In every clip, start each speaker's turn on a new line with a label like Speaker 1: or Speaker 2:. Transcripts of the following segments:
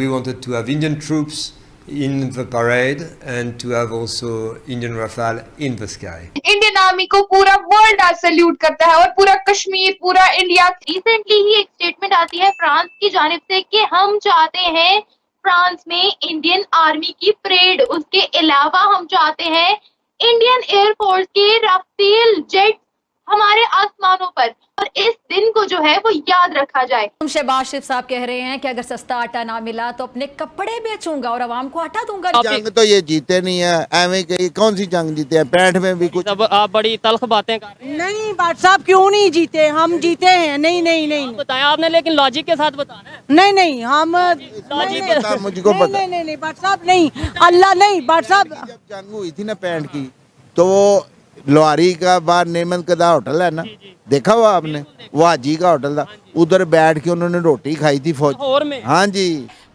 Speaker 1: We wanted to have Indian troops in the parade and to have also Indian Rafale in the sky.
Speaker 2: Indian army को पूरा world आज salute करता है और पूरा कश्मीर, पूरा इंडिया।
Speaker 3: रिसेंटली ही एक स्टेटमेंट आती है फ्रांस की जानिब से कि हम चाहते हैं फ्रांस में इंडियन आर्मी की परेड, उसके अलावा हम चाहते हैं इंडियन एयरफोर्स के राफेल जेट हमारे आसमानों पर, और इस दिन को जो है वो याद रखा जाए।
Speaker 4: शहबाज शरीफ साहब कह रहे हैं कि अगर सस्ता आटा ना मिला तो अपने कपड़े बेचूंगा और आवाम को आटा दूंगा।
Speaker 5: जंग तो ये जीते नहीं है, एवं की कौन सी जंग जीते हैं? 65 में भी कुछ।
Speaker 6: अब आप बड़ी तल्ख बातें कर रहे हैं।
Speaker 7: नहीं बाट साहब, क्यों नहीं जीते? हम जीते हैं। नहीं नहीं नहीं
Speaker 6: बताया आपने, लेकिन लॉजिक के साथ बताना है।
Speaker 7: नहीं नहीं हम
Speaker 5: मुझको पता
Speaker 7: नहीं नहीं बाट साहब नहीं, अल्लाह नहीं बाट साहब।
Speaker 5: जब जंग हुई थी ना 65 की, तो वो लोहारी का बाहर नेमत कदा होटल है ना, देखा हुआ आपने? वो हाजी का होटल था, उधर बैठ के उन्होंने रोटी खाई थी फौज में। हाँ जी।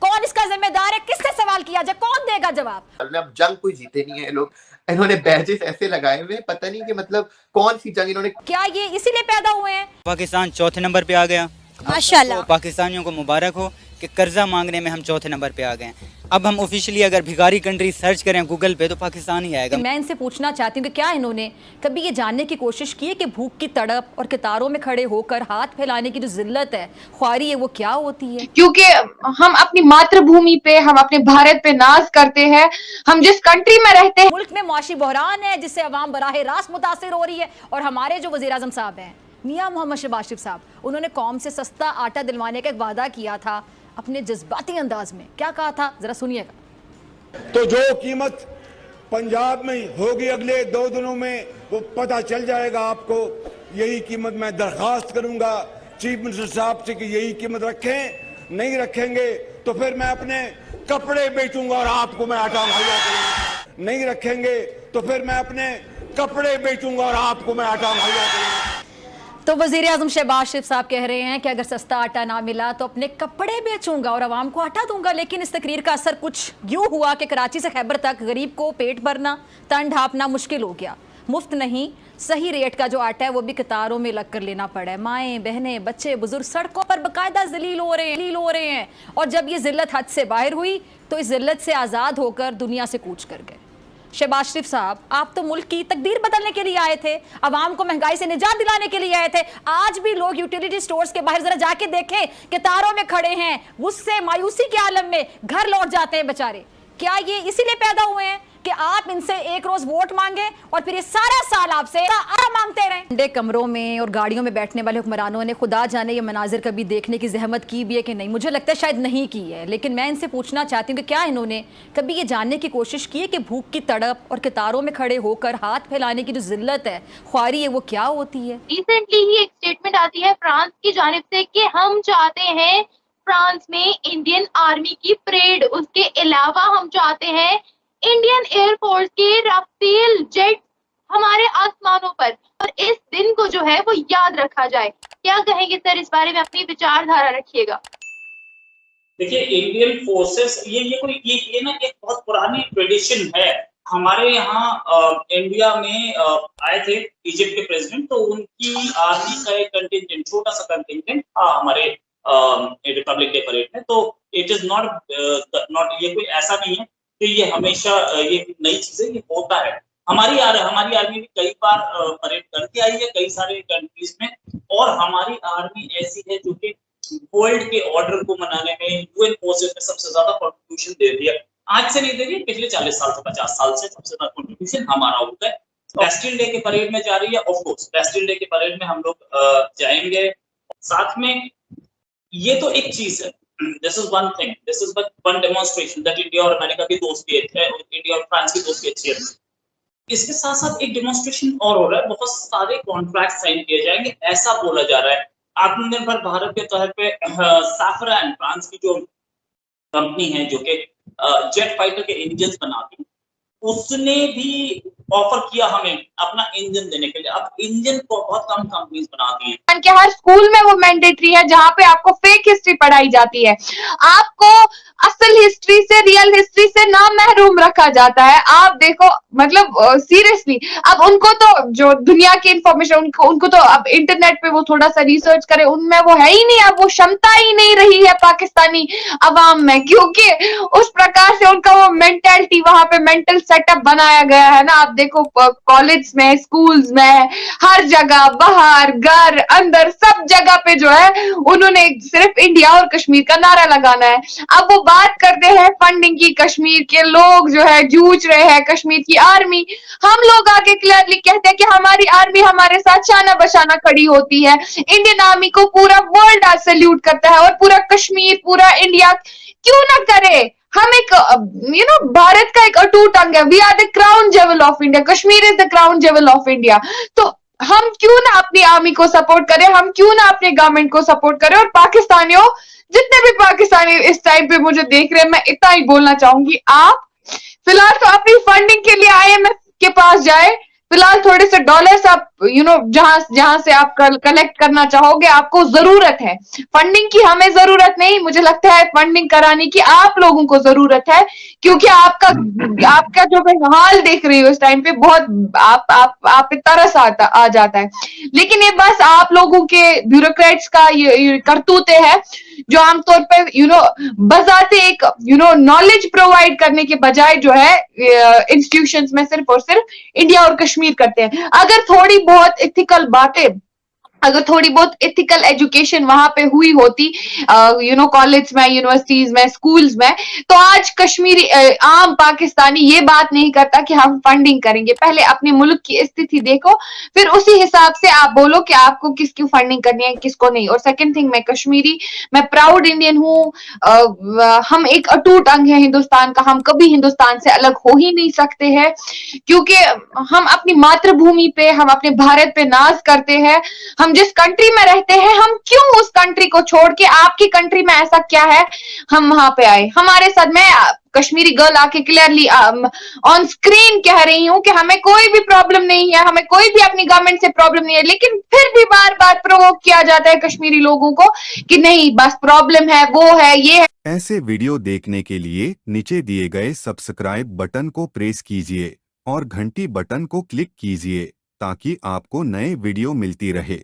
Speaker 4: कौन इसका जिम्मेदार है? किससे सवाल किया जाए? कौन देगा जवाब?
Speaker 8: अब जंग कोई जीते नहीं है लोग, इन्होंने बैजेस ऐसे लगाए हुए, पता नहीं कि मतलब कौन सी जंग इन्होंने।
Speaker 4: क्या ये इसीलिए पैदा हुए हैं?
Speaker 9: पाकिस्तान चौथे नंबर पे आ गया
Speaker 4: माशाल्लाह।
Speaker 9: तो पाकिस्तानियों को मुबारक हो कि कर्जा मांगने में हम चौथे नंबर पे आ गए हैं। अब हम ऑफिशियली अगर भिखारी कंट्री सर्च करें गूगल पे तो पाकिस्तान ही आएगा।
Speaker 4: मैं इनसे पूछना चाहती हूँ कि क्या इन्होंने कभी ये जानने की कोशिश की है कि भूख की तड़प और कतारों में खड़े होकर हाथ फैलाने की जो जिल्लत है, ख्वारी है, वो क्या होती है?
Speaker 2: क्योंकि हम अपनी मातृभूमि पे, हम अपने भारत पे नाज करते हैं, हम जिस कंट्री में रहते हैं।
Speaker 4: मुल्क में मुआशी बहरान है जिससे अवाम बराह रास्त मुतासिर हो रही है, और हमारे जो वज़ीर आज़म साहब हैं मियां मोहम्मद शहबाज शरीफ साहब, उन्होंने कौम से सस्ता आटा दिलवाने का एक वादा किया था अपने जज्बाती अंदाज में। क्या कहा था, जरा सुनिएगा।
Speaker 10: तो जो कीमत पंजाब में होगी अगले 2 दिनों में वो पता चल जाएगा आपको। यही कीमत मैं दरखास्त करूंगा चीफ मिनिस्टर साहब से कि यही कीमत रखें। नहीं रखेंगे तो फिर मैं अपने कपड़े बेचूंगा और आपको मैं आटा मुहैया करूंगा। नहीं रखेंगे तो फिर मैं अपने कपड़े बेचूंगा और आपको मैं आटा मुहैया करूंगा।
Speaker 4: तो वज़ीर आज़म शहबाज शरीफ साहब कह रहे हैं कि अगर सस्ता आटा ना मिला तो अपने कपड़े बेचूंगा और आवाम को आटा दूंगा। लेकिन इस तकरीर का असर कुछ यूँ हुआ कि कराची से खैबर तक गरीब को पेट भरना, तन ढापना मुश्किल हो गया। मुफ्त नहीं, सही रेट का जो आटा है वो भी कतारों में लग कर लेना पड़ा है। माएँ, बहनें, बच्चे, बुजुर्ग सड़कों पर बाकायदा जलील हो रहे हैं। और जब ये जिल्लत हद से बाहर हुई तो इस जिल्लत से आज़ाद होकर दुनिया से कूच कर गए। शहबाज शरीफ साहब, आप तो मुल्क की तकदीर बदलने के लिए आए थे, अवाम को महंगाई से निजात दिलाने के लिए आए थे। आज भी लोग यूटिलिटी स्टोर्स के बाहर जरा जाके देखें, कतारों में खड़े हैं, गुस्से मायूसी के आलम में घर लौट जाते हैं बेचारे। क्या ये इसीलिए पैदा हुए हैं कि आप इनसे एक रोज वोट मांगे और फिर ये सारा साल आपसे मांगते रहे? ठंडे कमरों में और गाड़ियों में बैठने वाले हुक्मरानों ने खुदा जाने ये मनाजिर कभी देखने की जहमत की भी है कि नहीं? मुझे लगता है शायद नहीं की है। लेकिन मैं इनसे पूछना चाहती हूँ कि क्या इन्होंने कभी ये जानने की कोशिश की है कि भूख की तड़प और कतारों में खड़े होकर हाथ फैलाने की जो जिल्लत है, ख्वारी है, वो क्या होती है?
Speaker 3: रिसेंटली ही एक स्टेटमेंट आती है फ्रांस की जानिब से कि हम चाहते हैं फ्रांस में इंडियन आर्मी की परेड, उसके अलावा हम चाहते हैं इंडियन एयरफोर्स के राफेल जेट हमारे आसमानों पर, और इस दिन को जो है वो याद रखा जाए। क्या कहेंगे सर इस बारे में? अपनी विचारधारा रखिएगा।
Speaker 11: देखिए, इंडियन फोर्सेस ये ना एक बहुत पुरानी ट्रेडिशन है। हमारे यहाँ इंडिया में आए थे इजिप्ट के प्रेसिडेंट, तो उनकी आर्मी का एक कंटिंजेंट, छोटा सा कंटिंजेंट था हमारे रिपब्लिक डे परेड में। तो इट इज नॉट ये कोई ऐसा नहीं है कि ये हमेशा ये नई चीजें ये होता है। हमारी आर्मी भी कई बार परेड करके आई है कई सारे कंट्रीज में, और हमारी आर्मी ऐसी है जो कि वर्ल्ड के ऑर्डर को मनाने में यूएन फोर्सेस में सबसे ज्यादा कंट्रीब्यूशन दे रही है। आज से नहीं दे रही है, पिछले 40 साल से 50 साल से सबसे ज्यादा कंट्रीब्यूशन हमारा होता है। बेस्टिल डे के परेड में जा रही है, ऑफ कोर्स बेस्टिल डे के परेड में हम लोग जाएंगे। साथ में ये तो एक चीज है, this is one thing, this is one demonstration that India और अमेरिका की दोस्ती है, इंडिया और फ्रांस की दोस्ती अच्छी है। इसके साथ साथ एक डेमोन्स्ट्रेशन और हो रहा है, बहुत सारे कॉन्ट्रैक्ट साइन किए जाएंगे, ऐसा बोला जा रहा है। आत्मनिर्भर भारत के तहत पे सैफरन फ्रांस की जो कंपनी है जो कि जेट फाइटर के इंजन बनाती है, उसने भी ऑफर किया हमें अपना इंजन देने के लिए। अब इंजन को बहुत कम कंपनीज बनाती हैं।
Speaker 2: कि हर स्कूल में वो मैंडेटरी है जहाँ पे आपको फेक हिस्ट्री पढ़ाई जाती है। आपको असल हिस्ट्री से रियल हिस्ट्री से ना महरूम रखा जाता है। आप देखो, मतलब सीरियसली, अब उनको तो जो दुनिया की इंफॉर्मेशन, उनको तो अब इंटरनेट पे वो थोड़ा सा रिसर्च करे, उनमें वो है ही नहीं, अब वो क्षमता ही नहीं रही है पाकिस्तानी अवाम में, क्योंकि उस प्रकार से उनका वो मेंटेलिटी, वहां पे मेंटल सेटअप बनाया गया है ना। आप देखो कॉलेज में, स्कूल्स में, हर जगह, बाहर, घर, अंदर, सब जगह पे जो है उन्होंने सिर्फ इंडिया और कश्मीर का नारा लगाना है। अब वो बात करते हैं फंडिंग की, कश्मीर के लोग जो है जूझ रहे हैं, कश्मीर की आर्मी, हम लोग आगे क्लियरली कहते हैं कि हमारी आर्मी हमारे साथ शाना बशाना खड़ी होती है। इंडियन आर्मी को पूरा वर्ल्ड आज सैल्यूट करता है, और पूरा कश्मीर, पूरा इंडिया क्यों ना करे। हम एक भारत का एक अटूट अंग है। We are the crown jewel of India, Kashmir is the crown jewel of India. तो हम क्यों ना अपनी आर्मी को सपोर्ट करें, हम क्यों ना अपने गवर्नमेंट को सपोर्ट करें। और पाकिस्तानियों, जितने भी पाकिस्तानी इस टाइम पे मुझे देख रहे हैं, मैं इतना ही बोलना चाहूंगी, आप फिलहाल तो अपनी फंडिंग के लिए IMF के पास जाए, फिलहाल थोड़े से डॉलर्स आप जहां से आप कलेक्ट करना चाहोगे, आपको जरूरत है फंडिंग की, हमें जरूरत नहीं। मुझे लगता है फंडिंग कराने की आप लोगों को जरूरत है, क्योंकि आपका जो मैं हाल देख रही हूँ इस टाइम पे, बहुत आप पे तरस आ जाता है। लेकिन ये बस आप लोगों के ब्यूरोक्रेट्स का ये करतूते हैं, जो आमतौर पर बजाते एक नॉलेज प्रोवाइड करने के बजाय जो है इंस्टीट्यूशंस में सिर्फ और सिर्फ इंडिया और कश्मीर करते हैं। अगर थोड़ी बहुत एथिकल बातें, अगर थोड़ी बहुत एथिकल एजुकेशन वहां पे हुई होती, कॉलेज में, यूनिवर्सिटीज में, स्कूल्स में, तो आज कश्मीरी आम पाकिस्तानी ये बात नहीं करता कि हम फंडिंग करेंगे। पहले अपने मुल्क की स्थिति देखो, फिर उसी हिसाब से आप बोलो कि आपको किसकी फंडिंग करनी है, किसको नहीं। और सेकंड थिंग, मैं कश्मीरी, मैं प्राउड इंडियन हूँ। हम एक अटूट अंग है हिंदुस्तान का, हम कभी हिंदुस्तान से अलग हो ही नहीं सकते हैं, क्योंकि हम अपनी मातृभूमि पे, हम अपने भारत पे नाज करते हैं। हम जिस कंट्री में रहते हैं, हम क्यों उस कंट्री को छोड़ के, आपकी कंट्री में ऐसा क्या है हम वहां पे आए। हमारे साथ, मैं कश्मीरी गर्ल आके क्लियरली ऑन स्क्रीन कह रही हूं कि हमें कोई भी प्रॉब्लम नहीं है, हमें कोई भी अपनी गवर्नमेंट से प्रॉब्लम नहीं है, लेकिन फिर भी बार बार प्रोवोक किया जाता है कश्मीरी लोगों को कि नहीं, बस प्रॉब्लम है, वो है, ये है।
Speaker 12: ऐसे वीडियो देखने के लिए नीचे दिए गए सब्सक्राइब बटन को प्रेस कीजिए और घंटी बटन को क्लिक कीजिए, ताकि आपको नए वीडियो मिलती रहे।